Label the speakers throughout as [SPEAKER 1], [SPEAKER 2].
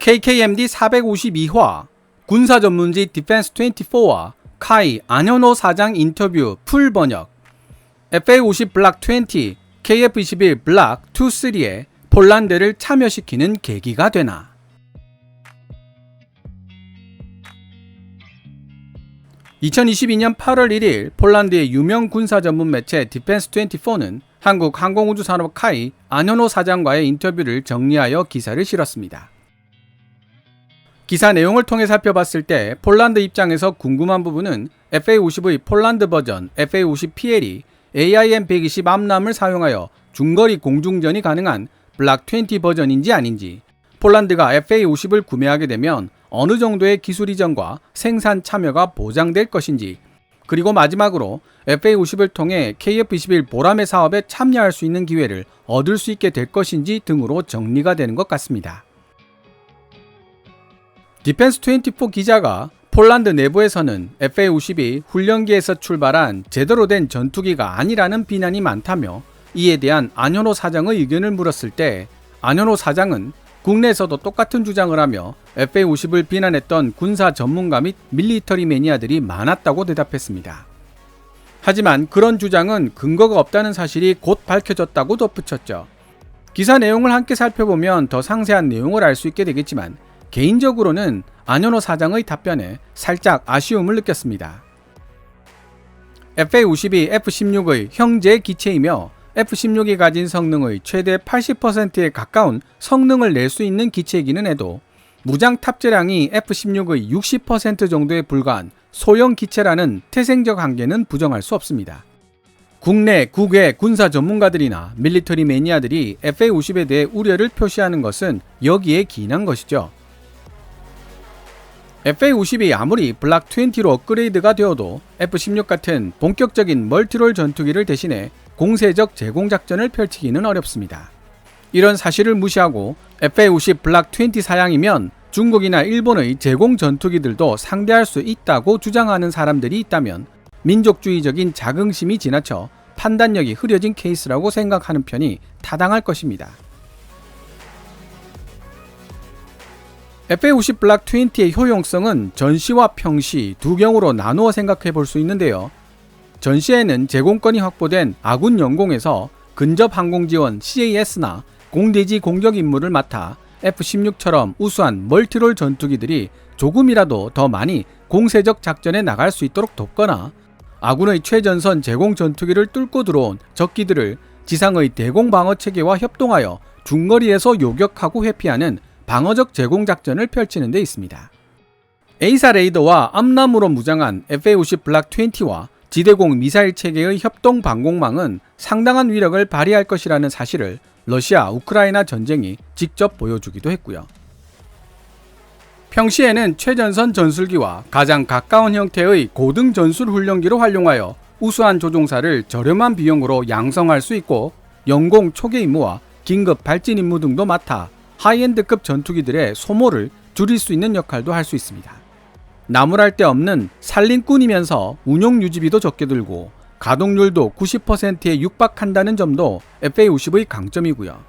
[SPEAKER 1] KKMD 452화 군사전문지 디펜스24와 카이 안현호 사장 인터뷰 풀 번역. FA50 블락 20, KF21 블락 2, 3에 폴란드를 참여시키는 계기가 되나. (2022년 8월 1일) 폴란드의 유명 군사 전문 매체 디펜스24는 한국 항공우주산업 카이 안현호 사장과의 인터뷰를 정리하여 기사를 실었습니다. 기사 내용을 통해 살펴봤을 때 폴란드 입장에서 궁금한 부분은 FA50의 폴란드 버전 FA50PL이 AIM-120 암람을 사용하여 중거리 공중전이 가능한 블락 20 버전인지 아닌지, 폴란드가 FA50을 구매하게 되면 어느 정도의 기술 이전과 생산 참여가 보장될 것인지, 그리고 마지막으로 FA50을 통해 KF21 보라매 사업에 참여할 수 있는 기회를 얻을 수 있게 될 것인지 등으로 정리가 되는 것 같습니다. 디펜스24 기자가 폴란드 내부에서는 FA50이 훈련기에서 출발한 제대로 된 전투기가 아니라는 비난이 많다며 이에 대한 안현호 사장의 의견을 물었을 때 안현호 사장은 국내에서도 똑같은 주장을 하며 FA50을 비난했던 군사 전문가 및 밀리터리 매니아들이 많았다고 대답했습니다. 하지만 그런 주장은 근거가 없다는 사실이 곧 밝혀졌다고 덧붙였죠. 기사 내용을 함께 살펴보면 더 상세한 내용을 알 수 있게 되겠지만 개인적으로는 안현호 사장의 답변에 살짝 아쉬움을 느꼈습니다. FA50이 F-16의 형제 기체이며 F-16이 가진 성능의 최대 80%에 가까운 성능을 낼 수 있는 기체이기는 해도 무장 탑재량이 F-16의 60% 정도에 불과한 소형 기체라는 태생적 한계는 부정할 수 없습니다. 국내, 국외 군사 전문가들이나 밀리터리 매니아들이 FA50에 대해 우려를 표시하는 것은 여기에 기인한 것이죠. FA50이 아무리 블락 20로 업그레이드가 되어도 F-16 같은 본격적인 멀티롤 전투기를 대신해 공세적 제공작전을 펼치기는 어렵습니다. 이런 사실을 무시하고 FA50 블락 20 사양이면 중국이나 일본의 제공 전투기들도 상대할 수 있다고 주장하는 사람들이 있다면 민족주의적인 자긍심이 지나쳐 판단력이 흐려진 케이스라고 생각하는 편이 타당할 것입니다. FA50 블락 20의 효용성은 전시와 평시 두 경우로 나누어 생각해 볼 수 있는데요. 전시에는 제공권이 확보된 아군 영공에서 근접 항공지원 CAS나 공대지 공격 임무를 맡아 F-16처럼 우수한 멀티롤 전투기들이 조금이라도 더 많이 공세적 작전에 나갈 수 있도록 돕거나 아군의 최전선 제공 전투기를 뚫고 들어온 적기들을 지상의 대공 방어 체계와 협동하여 중거리에서 요격하고 회피하는 방어적 제공작전을 펼치는 데 있습니다. A사 레이더와 암람으로 무장한 FA50 블락 20와 지대공 미사일 체계의 협동 방공망은 상당한 위력을 발휘할 것이라는 사실을 러시아 우크라이나 전쟁이 직접 보여주기도 했고요. 평시에는 최전선 전술기와 가장 가까운 형태의 고등 전술 훈련기로 활용하여 우수한 조종사를 저렴한 비용으로 양성할 수 있고 영공 초계 임무와 긴급 발진 임무 등도 맡아 하이엔드급 전투기들의 소모를 줄일 수 있는 역할도 할 수 있습니다. 나무랄 데 없는 살림꾼이면서 운용 유지비도 적게 들고 가동률도 90%에 육박한다는 점도 FA50의 강점이고요.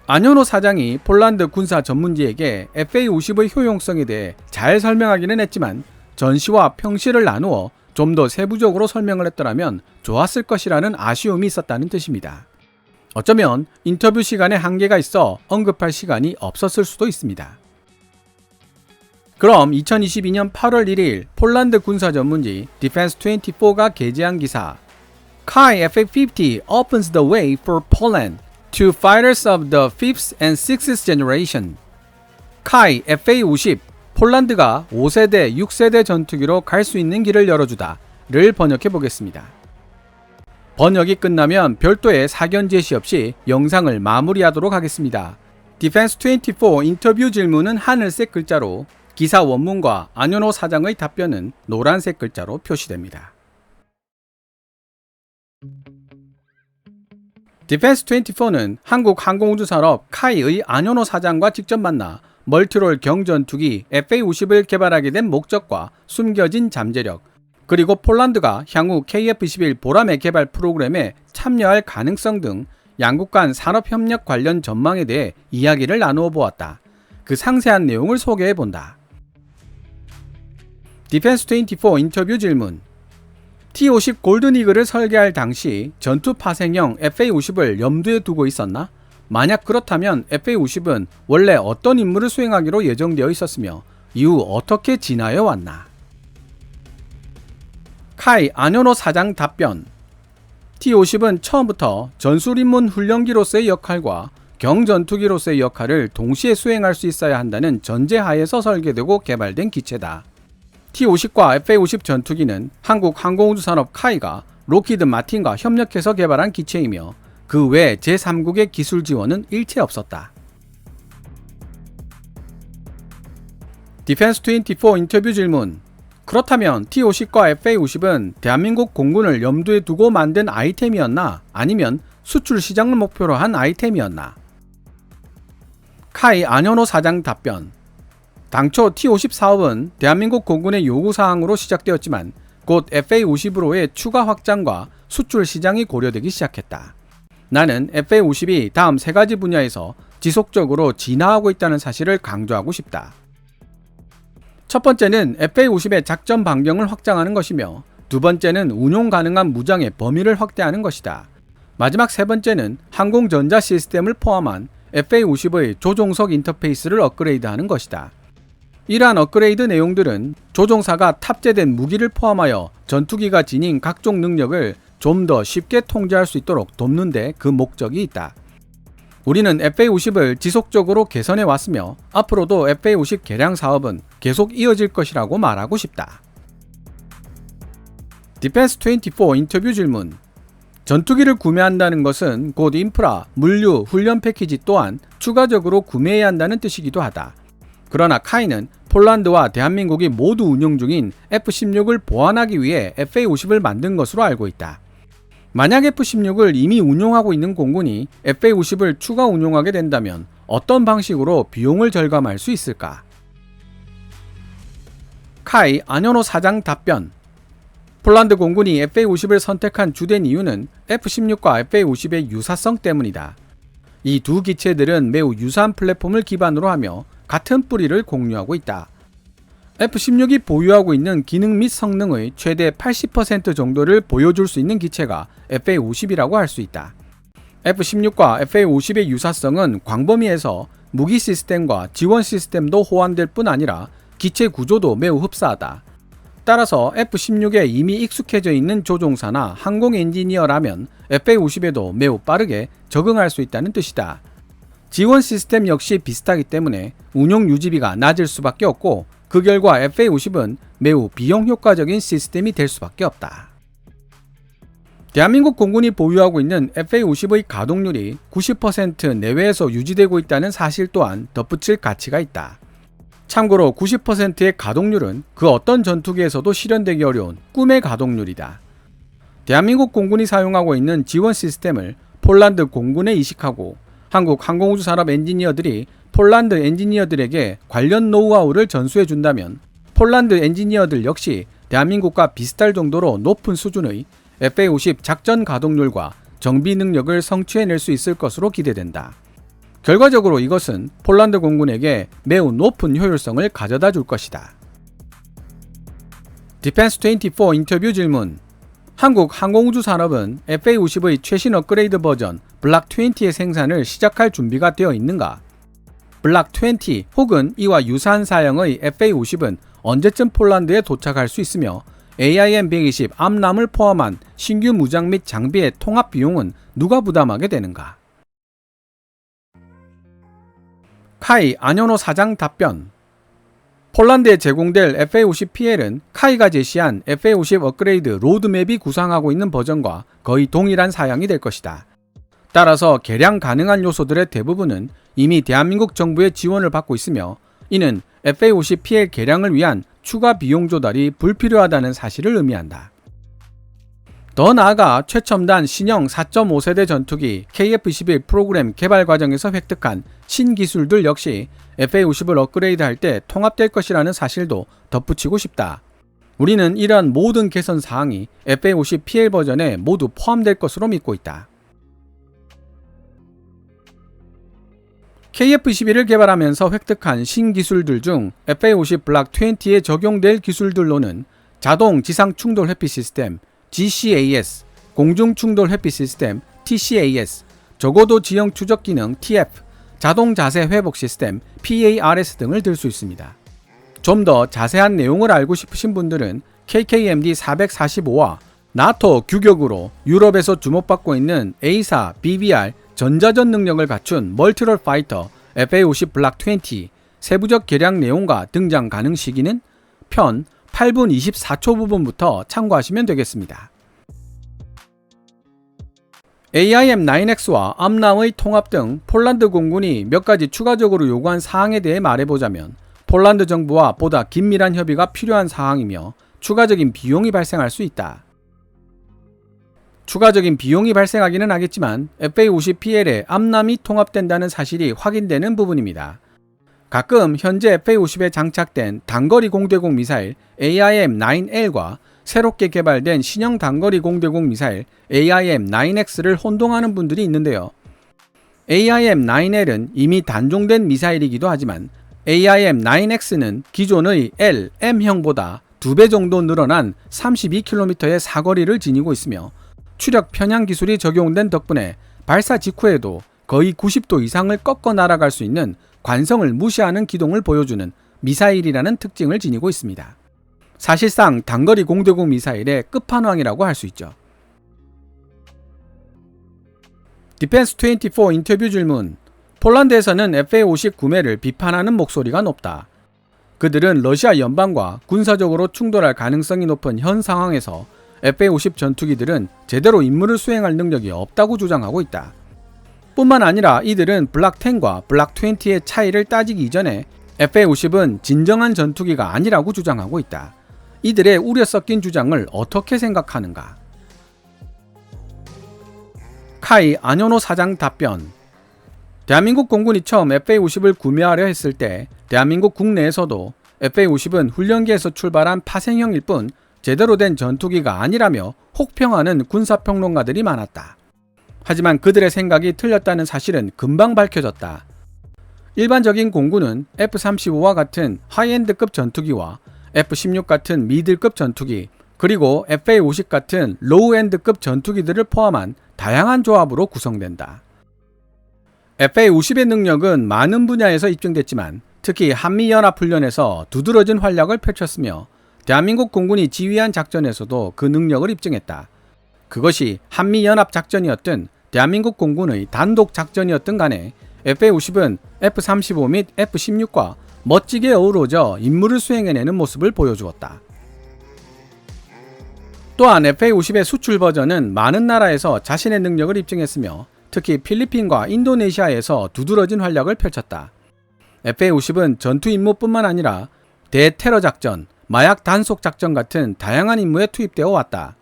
[SPEAKER 1] 안현호 사장이 폴란드 군사 전문지에게 FA50의 효용성에 대해 잘 설명하기는 했지만 전시와 평시를 나누어 좀 더 세부적으로 설명을 했더라면 좋았을 것이라는 아쉬움이 있었다는 뜻입니다. 어쩌면 인터뷰 시간에 한계가 있어 언급할 시간이 없었을 수도 있습니다. 그럼 2022년 8월 1일 폴란드 군사 전문지 디펜스24가 게재한 기사 Kai FA50 opens the way for Poland to fighters of the 5th and 6th generation. Kai FA50 폴란드가 5세대, 6세대 전투기로 갈 수 있는 길을 열어주다를 번역해 보겠습니다. 번역이 끝나면 별도의 사견 제시 없이 영상을 마무리하도록 하겠습니다. 디펜스24 인터뷰 질문은 하늘색 글자로, 기사 원문과 안현호 사장의 답변은 노란색 글자로 표시됩니다. 디펜스24는 한국 항공우주산업 카이의 안현호 사장과 직접 만나 멀티롤 경전투기 FA50을 개발하게 된 목적과 숨겨진 잠재력, 그리고 폴란드가 향후 KF-21 보라매 개발 프로그램에 참여할 가능성 등 양국 간 산업협력 관련 전망에 대해 이야기를 나누어 보았다. 그 상세한 내용을 소개해 본다. 디펜스24 인터뷰 질문. T-50 골든이글을 설계할 당시 전투 파생형 FA-50을 염두에 두고 있었나? 만약 그렇다면 FA-50은 원래 어떤 임무를 수행하기로 예정되어 있었으며 이후 어떻게 진화해 왔나? 카이 아뇨노 사장 답변. T-50은 처음부터 전술입문 훈련기로서의 역할과 경전투기로서의 역할을 동시에 수행할 수 있어야 한다는 전제하에서 설계되고 개발된 기체다. T-50과 FA-50 전투기는 한국 항공우주산업 카이가 록히드 마틴과 협력해서 개발한 기체이며 그 외 제3국의 기술 지원은 일체 없었다. 디펜스24 인터뷰 질문. 그렇다면 T-50과 FA-50은 대한민국 공군을 염두에 두고 만든 아이템이었나? 아니면 수출 시장을 목표로 한 아이템이었나? 카이 아뇨노 사장 답변. 당초 T-50 사업은 대한민국 공군의 요구사항으로 시작되었지만 곧 FA-50으로의 추가 확장과 수출 시장이 고려되기 시작했다. 나는 FA-50이 다음 3가지 분야에서 지속적으로 진화하고 있다는 사실을 강조하고 싶다. 첫 번째는 FA-50의 작전 반경을 확장하는 것이며 두 번째는 운용 가능한 무장의 범위를 확대하는 것이다. 마지막 세 번째는 항공전자 시스템을 포함한 FA-50의 조종석 인터페이스를 업그레이드하는 것이다. 이러한 업그레이드 내용들은 조종사가 탑재된 무기를 포함하여 전투기가 지닌 각종 능력을 좀 더 쉽게 통제할 수 있도록 돕는 데 그 목적이 있다. 우리는 FA-50을 지속적으로 개선해 왔으며 앞으로도 FA-50 개량 사업은 계속 이어질 것이라고 말하고 싶다. 디펜스24 인터뷰 질문. 전투기를 구매한다는 것은 곧 인프라, 물류, 훈련 패키지 또한 추가적으로 구매해야 한다는 뜻이기도 하다. 그러나 카이는 폴란드와 대한민국이 모두 운용 중인 F-16을 보완하기 위해 FA-50을 만든 것으로 알고 있다. 만약 F-16을 이미 운용하고 있는 공군이 FA-50을 추가 운용하게 된다면 어떤 방식으로 비용을 절감할 수 있을까? 카이 아뇨노 사장 답변. 폴란드 공군이 FA-50을 선택한 주된 이유는 F-16과 FA-50의 유사성 때문이다. 이 두 기체들은 매우 유사한 플랫폼을 기반으로 하며 같은 뿌리를 공유하고 있다. F-16이 보유하고 있는 기능 및 성능의 최대 80% 정도를 보여줄 수 있는 기체가 FA-50이라고 할 수 있다. F-16과 FA-50의 유사성은 광범위해서 무기 시스템과 지원 시스템도 호환될 뿐 아니라 기체 구조도 매우 흡사하다. 따라서 F-16에 이미 익숙해져 있는 조종사나 항공 엔지니어라면 FA-50에도 매우 빠르게 적응할 수 있다는 뜻이다. 지원 시스템 역시 비슷하기 때문에 운용 유지비가 낮을 수밖에 없고 그 결과 FA-50은 매우 비용 효과적인 시스템이 될 수밖에 없다. 대한민국 공군이 보유하고 있는 FA-50의 가동률이 90% 내외에서 유지되고 있다는 사실 또한 덧붙일 가치가 있다. 참고로 90%의 가동률은 그 어떤 전투기에서도 실현되기 어려운 꿈의 가동률이다. 대한민국 공군이 사용하고 있는 지원 시스템을 폴란드 공군에 이식하고 한국 항공우주산업 엔지니어들이 폴란드 엔지니어들에게 관련 노하우를 전수해 준다면 폴란드 엔지니어들 역시 대한민국과 비슷할 정도로 높은 수준의 FA-50 작전 가동률과 정비 능력을 성취해낼 수 있을 것으로 기대된다. 결과적으로 이것은 폴란드 공군에게 매우 높은 효율성을 가져다 줄 것이다. 디펜스24 인터뷰 질문. 한국 항공우주산업은 FA-50의 최신 업그레이드 버전 블락 20의 생산을 시작할 준비가 되어 있는가? 블락 20 혹은 이와 유사한 사양의 FA-50은 언제쯤 폴란드에 도착할 수 있으며 AIM-120 암람을 포함한 신규 무장 및 장비의 통합 비용은 누가 부담하게 되는가? 카이 아뇨노 사장 답변. 폴란드에 제공될 FA-50PL은 카이가 제시한 FA-50 업그레이드 로드맵이 구상하고 있는 버전과 거의 동일한 사양이 될 것이다. 따라서 개량 가능한 요소들의 대부분은 이미 대한민국 정부의 지원을 받고 있으며 이는 FA-50PL 개량을 위한 추가 비용 조달이 불필요하다는 사실을 의미한다. 더 나아가 최첨단 신형 4.5세대 전투기 KF-21 프로그램 개발 과정에서 획득한 신기술들 역시 FA-50을 업그레이드할 때 통합될 것이라는 사실도 덧붙이고 싶다. 우리는 이러한 모든 개선 사항이 FA-50 PL 버전에 모두 포함될 것으로 믿고 있다. KF-21을 개발하면서 획득한 신기술들 중 FA-50 블락 20에 적용될 기술들로는 자동 지상 충돌 회피 시스템 GCAS, 공중 충돌 회피 시스템 TCAS, 저고도 지형 추적 기능 TF, 자동 자세 회복 시스템 PARS 등을 들 수 있습니다. 좀 더 자세한 내용을 알고 싶으신 분들은 KKMD 445와 나토 규격으로 유럽에서 주목받고 있는 A4 BBR 전자전 능력을 갖춘 멀티롤 파이터 FA-50 블락 20 세부적 개량 내용과 등장 가능 시기는 편 8분 24초 부분부터 참고하시면 되겠습니다. AIM-9X와 암람의 통합 등 폴란드 공군이 몇 가지 추가적으로 요구한 사항에 대해 말해보자면 폴란드 정부와 보다 긴밀한 협의가 필요한 사항이며 추가적인 비용이 발생할 수 있다. 추가적인 비용이 발생하기는 하겠지만 FA-50PL에 암람이 통합된다는 사실이 확인되는 부분입니다. 가끔 현재 FA-50에 장착된 단거리 공대공 미사일 AIM-9L과 새롭게 개발된 신형 단거리 공대공 미사일 AIM-9X를 혼동하는 분들이 있는데요. AIM-9L은 이미 단종된 미사일이기도 하지만 AIM-9X는 기존의 L, M형보다 2배 정도 늘어난 32km의 사거리를 지니고 있으며 추력 편향 기술이 적용된 덕분에 발사 직후에도 거의 90도 이상을 꺾어 날아갈 수 있는 관성을 무시하는 기동을 보여주는 미사일이라는 특징을 지니고 있습니다. 사실상 단거리 공대공 미사일의 끝판왕이라고 할 수 있죠. 디펜스24 인터뷰 질문. 폴란드에서는 FA-50 구매를 비판하는 목소리가 높다. 그들은 러시아 연방과 군사적으로 충돌할 가능성이 높은 현 상황에서 FA-50 전투기들은 제대로 임무를 수행할 능력이 없다고 주장하고 있다. 뿐만 아니라 이들은 블락 10과 블락 20의 차이를 따지기 이전에 FA-50은 진정한 전투기가 아니라고 주장하고 있다. 이들의 우려 섞인 주장을 어떻게 생각하는가? 카이 안현호 사장 답변. 대한민국 공군이 처음 FA-50을 구매하려 했을 때 대한민국 국내에서도 FA-50은 훈련기에서 출발한 파생형일 뿐 제대로 된 전투기가 아니라며 혹평하는 군사평론가들이 많았다. 하지만 그들의 생각이 틀렸다는 사실은 금방 밝혀졌다. 일반적인 공군은 F-35와 같은 하이엔드급 전투기와 F-16 같은 미들급 전투기, 그리고 FA-50 같은 로우엔드급 전투기들을 포함한 다양한 조합으로 구성된다. FA-50의 능력은 많은 분야에서 입증됐지만 특히 한미연합훈련에서 두드러진 활약을 펼쳤으며 대한민국 공군이 지휘한 작전에서도 그 능력을 입증했다. 그것이 한미연합작전이었든 대한민국 공군의 단독 작전이었든 간에 FA-50은 F-35 및 F-16과 멋지게 어우러져 임무를 수행해내는 모습을 보여주었다. 또한 FA-50의 수출 버전은 많은 나라에서 자신의 능력을 입증했으며 특히 필리핀과 인도네시아에서 두드러진 활약을 펼쳤다. FA-50은 전투 임무뿐만 아니라 대테러 작전, 마약 단속 작전 같은 다양한 임무에 투입되어 왔다.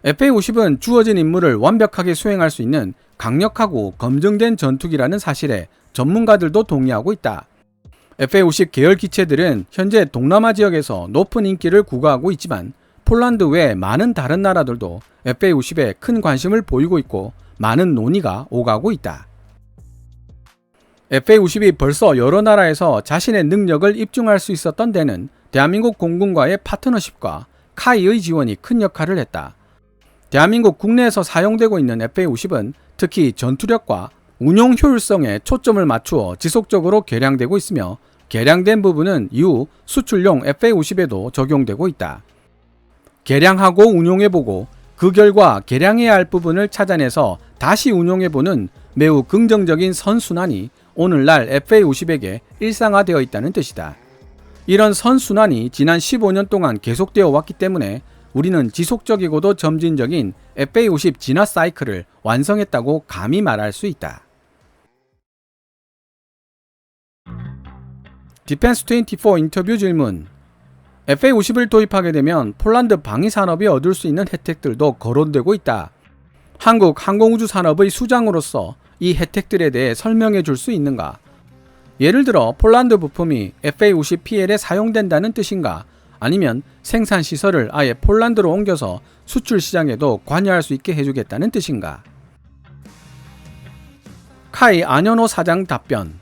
[SPEAKER 1] FA-50은 주어진 임무를 완벽하게 수행할 수 있는 강력하고 검증된 전투기라는 사실에 전문가들도 동의하고 있다. FA-50 계열 기체들은 현재 동남아 지역에서 높은 인기를 구가하고 있지만 폴란드 외 많은 다른 나라들도 FA-50에 큰 관심을 보이고 있고 많은 논의가 오가고 있다. FA-50이 벌써 여러 나라에서 자신의 능력을 입증할 수 있었던 데는 대한민국 공군과의 파트너십과 카이의 지원이 큰 역할을 했다. 대한민국 국내에서 사용되고 있는 FA-50은 특히 전투력과 운용 효율성에 초점을 맞추어 지속적으로 개량되고 있으며 개량된 부분은 이후 수출용 FA-50에도 적용되고 있다. 개량하고 운용해보고 그 결과 개량해야 할 부분을 찾아내서 다시 운용해보는 매우 긍정적인 선순환이 오늘날 FA-50에게 일상화되어 있다는 뜻이다. 이런 선순환이 지난 15년 동안 계속되어 왔기 때문에 우리는 지속적이고도 점진적인 FA-50 진화 사이클을 완성했다고 감히 말할 수 있다. 디펜스24 인터뷰 질문. FA-50을 도입하게 되면 폴란드 방위산업이 얻을 수 있는 혜택들도 거론되고 있다. 한국 항공우주 산업의 수장으로서 이 혜택들에 대해 설명해 줄 수 있는가? 예를 들어 폴란드 부품이 FA-50PL에 사용된다는 뜻인가? 아니면 생산시설을 아예 폴란드로 옮겨서 수출 시장에도 관여할 수 있게 해주겠다는 뜻인가? 카이 안현호 사장 답변.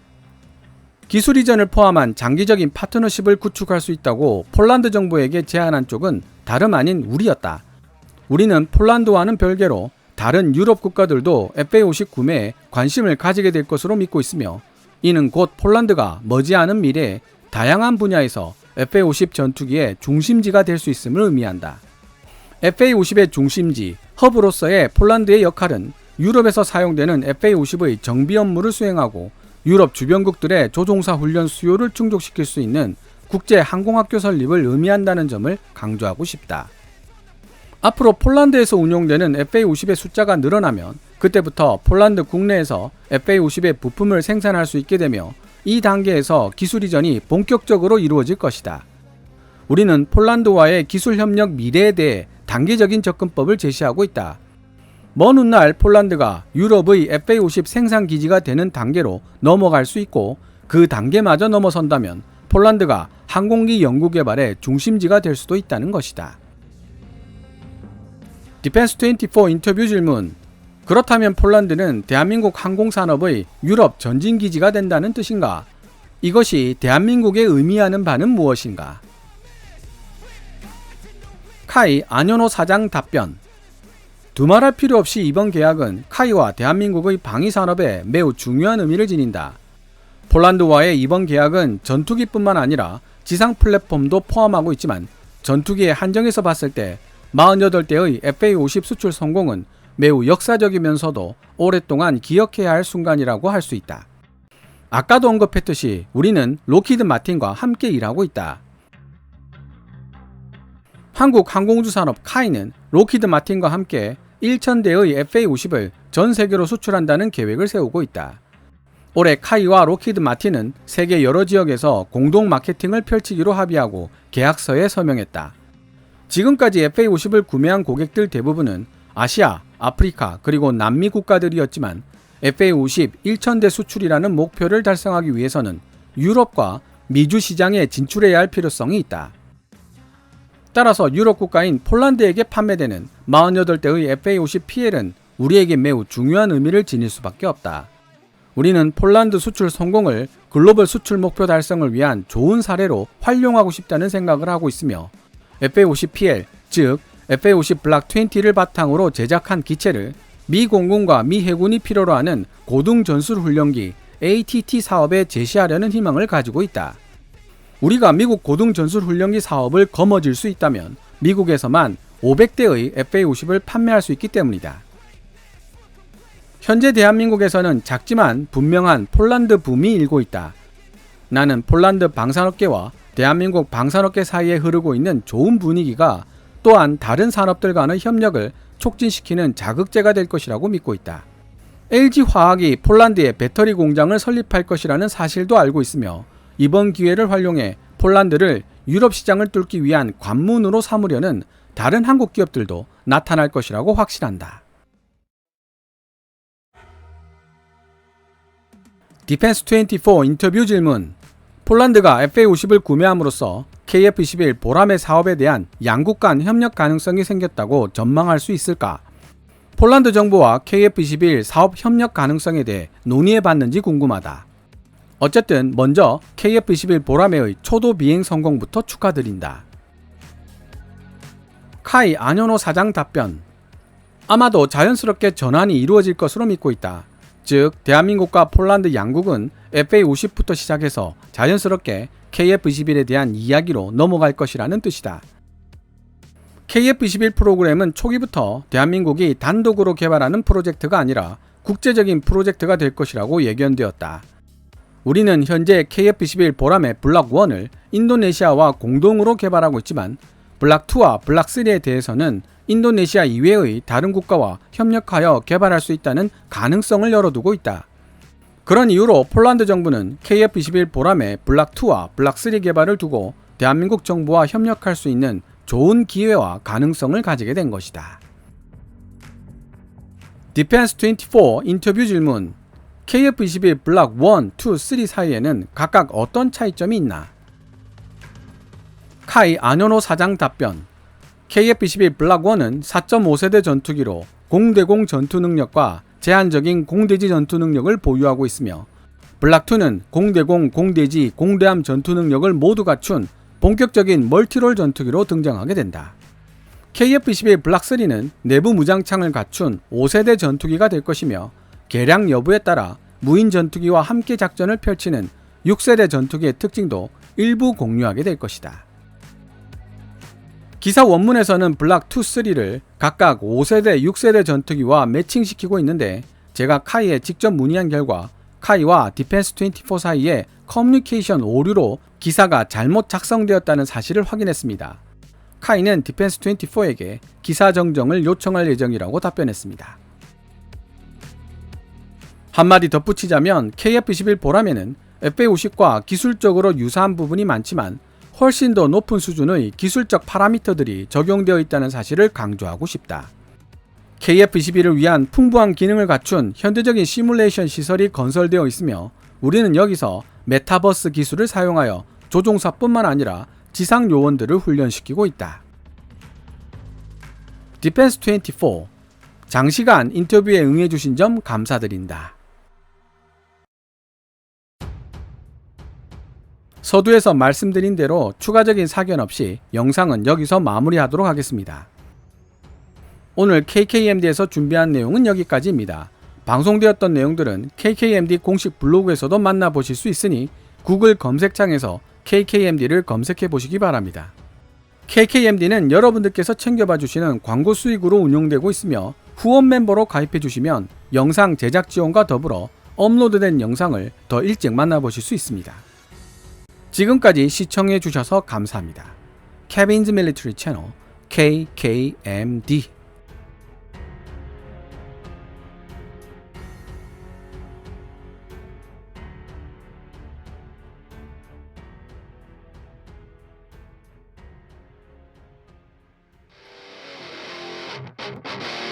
[SPEAKER 1] 기술 이전을 포함한 장기적인 파트너십을 구축할 수 있다고 폴란드 정부에게 제안한 쪽은 다름 아닌 우리였다. 우리는 폴란드와는 별개로 다른 유럽 국가들도 FA-50 구매에 관심을 가지게 될 것으로 믿고 있으며, 이는 곧 폴란드가 머지않은 미래에 다양한 분야에서 FA-50 전투기의 중심지가 될 수 있음을 의미한다. FA-50의 중심지, 허브로서의 폴란드의 역할은 유럽에서 사용되는 FA-50의 정비 업무를 수행하고 유럽 주변국들의 조종사 훈련 수요를 충족시킬 수 있는 국제 항공학교 설립을 의미한다는 점을 강조하고 싶다. 앞으로 폴란드에서 운용되는 FA-50의 숫자가 늘어나면 그때부터 폴란드 국내에서 FA-50의 부품을 생산할 수 있게 되며, 이 단계에서 기술 이전이 본격적으로 이루어질 것이다. 우리는 폴란드와의 기술 협력 미래에 대해 단계적인 접근법을 제시하고 있다. 먼 훗날 폴란드가 유럽의 FA-50 생산 기지가 되는 단계로 넘어갈 수 있고, 그 단계마저 넘어선다면 폴란드가 항공기 연구 개발의 중심지가 될 수도 있다는 것이다. 디펜스24 인터뷰 질문. 그렇다면 폴란드는 대한민국 항공산업의 유럽 전진기지가 된다는 뜻인가? 이것이 대한민국에 의미하는 바는 무엇인가? 카이 안현호 사장 답변. 두말할 필요 없이 이번 계약은 카이와 대한민국의 방위산업에 매우 중요한 의미를 지닌다. 폴란드와의 이번 계약은 전투기뿐만 아니라 지상 플랫폼도 포함하고 있지만, 전투기의 한정에서 봤을 때 48대의 FA-50 수출 성공은 매우 역사적이면서도 오랫동안 기억해야 할 순간이라고 할 수 있다. 아까도 언급했듯이 우리는 록히드 마틴과 함께 일하고 있다. 한국 항공우주 산업 카이는 록히드 마틴과 함께 1000대의 FA-50을 전 세계로 수출한다는 계획을 세우고 있다. 올해 카이와 록히드 마틴은 세계 여러 지역에서 공동 마케팅을 펼치기로 합의하고 계약서에 서명했다. 지금까지 FA-50을 구매한 고객들 대부분은 아시아, 아프리카 그리고 남미 국가들이었지만, FA-50 1000대 수출이라는 목표를 달성하기 위해서는 유럽과 미주 시장에 진출해야 할 필요성이 있다. 따라서 유럽 국가인 폴란드에게 판매되는 48대의 FA-50 PL은 우리에게 매우 중요한 의미를 지닐 수밖에 없다. 우리는 폴란드 수출 성공을 글로벌 수출 목표 달성을 위한 좋은 사례로 활용하고 싶다는 생각을 하고 있으며, FA-50 PL, 즉 FA-50 블락 20를 바탕으로 제작한 기체를 미 공군과 미 해군이 필요로 하는 고등 전술 훈련기 ATT 사업에 제시하려는 희망을 가지고 있다. 우리가 미국 고등 전술 훈련기 사업을 거머쥘 수 있다면 미국에서만 500대의 FA-50을 판매할 수 있기 때문이다. 현재 대한민국에서는 작지만 분명한 폴란드 붐이 일고 있다. 나는 폴란드 방산업계와 대한민국 방산업계 사이에 흐르고 있는 좋은 분위기가 또한 다른 산업들과의 협력을 촉진시키는 자극제가 될 것이라고 믿고 있다. LG화학이 폴란드에 배터리 공장을 설립할 것이라는 사실도 알고 있으며, 이번 기회를 활용해 폴란드를 유럽 시장을 뚫기 위한 관문으로 삼으려는 다른 한국 기업들도 나타날 것이라고 확신한다. 디펜스24 인터뷰 질문. 폴란드가 FA-50을 구매함으로써 KF-21 보람의 사업에 대한 양국 간 협력 가능성이 생겼다고 전망할 수 있을까? 폴란드 정부와 KF-21 사업 협력 가능성에 대해 논의해봤는지 궁금하다. 어쨌든 먼저 KF-21 보람의 초도 비행 성공부터 축하드린다. 카이 안현호 사장 답변. 아마도 자연스럽게 전환이 이루어질 것으로 믿고 있다. 즉 대한민국과 폴란드 양국은 FA-50부터 시작해서 자연스럽게 KF-21에 대한 이야기로 넘어갈 것이라는 뜻이다. KF-21 프로그램은 초기부터 대한민국이 단독으로 개발하는 프로젝트가 아니라 국제적인 프로젝트가 될 것이라고 예견되었다. 우리는 현재 KF-21 보람의 블락 1을 인도네시아와 공동으로 개발하고 있지만, 블락 2와 블락 3에 대해서는 인도네시아 이외의 다른 국가와 협력하여 개발할 수 있다는 가능성을 열어두고 있다. 그런 이유로 폴란드 정부는 KF-21 보람의 블락 2와 블락 3 개발을 두고 대한민국 정부와 협력할 수 있는 좋은 기회와 가능성을 가지게 된 것이다. 디펜스24 인터뷰 질문. KF-21 블락 1, 2, 3 사이에는 각각 어떤 차이점이 있나? 카이 안현호 사장 답변. KF-21 블락 1은 4.5세대 전투기로 공대공 전투 능력과 제한적인 공대지 전투 능력을 보유하고 있으며, 블락2는 공대공, 공대지, 공대함 전투 능력을 모두 갖춘 본격적인 멀티롤 전투기로 등장하게 된다. KF-21 블락3는 내부 무장창을 갖춘 5세대 전투기가 될 것이며 개량 여부에 따라 무인 전투기와 함께 작전을 펼치는 6세대 전투기의 특징도 일부 공유하게 될 것이다. 기사 원문에서는 블락2, 3를 각각 5세대, 6세대 전투기와 매칭시키고 있는데 제가 카이에 직접 문의한 결과 카이와 디펜스24 사이에 커뮤니케이션 오류로 기사가 잘못 작성되었다는 사실을 확인했습니다. 카이는 디펜스24에게 기사 정정을 요청할 예정이라고 답변했습니다. 한마디 덧붙이자면 KF-21 보라매는 FA-50과 기술적으로 유사한 부분이 많지만 훨씬 더 높은 수준의 기술적 파라미터들이 적용되어 있다는 사실을 강조하고 싶다. KF-21을 위한 풍부한 기능을 갖춘 현대적인 시뮬레이션 시설이 건설되어 있으며 우리는 여기서 메타버스 기술을 사용하여 조종사뿐만 아니라 지상 요원들을 훈련시키고 있다. 디펜스24 장시간 인터뷰에 응해주신 점 감사드린다. 서두에서 말씀드린 대로 추가적인 사견 없이 영상은 여기서 마무리하도록 하겠습니다. 오늘 KKMD에서 준비한 내용은 여기까지입니다. 방송되었던 내용들은 KKMD 공식 블로그에서도 만나보실 수 있으니 구글 검색창에서 KKMD를 검색해 보시기 바랍니다. KKMD는 여러분들께서 챙겨봐 주시는 광고 수익으로 운영되고 있으며 후원 멤버로 가입해 주시면 영상 제작 지원과 더불어 업로드된 영상을 더 일찍 만나보실 수 있습니다. 지금까지 시청해 주셔서 감사합니다. Kevin's Military Channel KKMD
[SPEAKER 2] you